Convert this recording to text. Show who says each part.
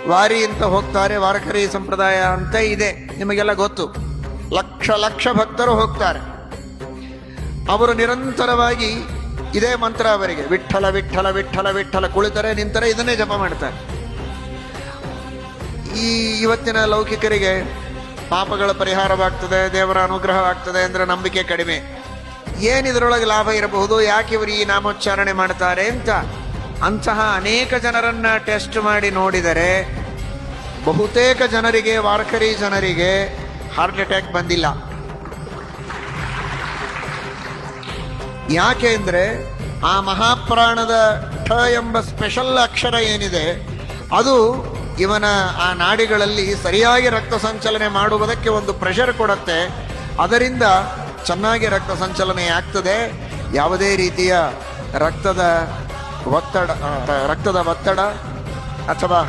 Speaker 1: ವಾರಿ ಅಂತ ಹೋಗ್ತಾರೆ. ವಾರಕರಿ ಸಂಪ್ರದಾಯ ಅಂತ ಇದೆ, ನಿಮಗೆಲ್ಲ ಗೊತ್ತು. ಲಕ್ಷ ಲಕ್ಷ ಭಕ್ತರು ಹೋಗ್ತಾರೆ. ಅವರು ನಿರಂತರವಾಗಿ ಇದೇ ಮಂತ್ರ ಅವರಿಗೆ, ವಿಠ್ಠಲ ವಿಠ್ಠಲ ವಿಠ್ಠಲ ವಿಠ್ಠಲ. ಕುಳಿತರೆ ನಿಂತರೆ ಇದನ್ನೇ ಜಪ ಮಾಡ್ತಾರೆ. ಇವತ್ತಿನ ಲೌಕಿಕರಿಗೆ ಪಾಪಗಳ ಪರಿಹಾರವಾಗ್ತದೆ, ದೇವರ ಅನುಗ್ರಹವಾಗ್ತದೆ ಅಂದ್ರೆ ನಂಬಿಕೆ ಕಡಿಮೆ. ಏನಿದ್ರೊಳಗೆ ಲಾಭ ಇರಬಹುದು, ಯಾಕೆ ಇವರು ಈ ನಾಮೋಚ್ಚಾರಣೆ ಮಾಡ್ತಾರೆ ಅಂತ ಅಂತಹ ಅನೇಕ ಜನರನ್ನ ಟೆಸ್ಟ್ ಮಾಡಿ ನೋಡಿದರೆ ಬಹುತೇಕ ಜನರಿಗೆ, ವಾರಕರಿ ಜನರಿಗೆ ಹಾರ್ಟ್ ಅಟ್ಯಾಕ್ ಬಂದಿಲ್ಲ. ಯಾಕೆ ಅಂದ್ರೆ ಆ ಮಹಾಪ್ರಾಣದ ಠ ಎಂಬ ಸ್ಪೆಷಲ್ ಅಕ್ಷರ ಏನಿದೆ ಅದು ಇವನ ಆ ನಾಡಿಗಳಲ್ಲಿ ಸರಿಯಾಗಿ ರಕ್ತ ಸಂಚಲನೆ ಮಾಡುವುದಕ್ಕೆ ಒಂದು ಪ್ರೆಷರ್ ಕೊಡುತ್ತೆ. ಅದರಿಂದ ಚೆನ್ನಾಗಿ ರಕ್ತ ಸಂಚಲನೆ ಆಗ್ತದೆ. ಯಾವುದೇ ರೀತಿಯ ರಕ್ತದ ಒತ್ತಡ ಅಥವಾ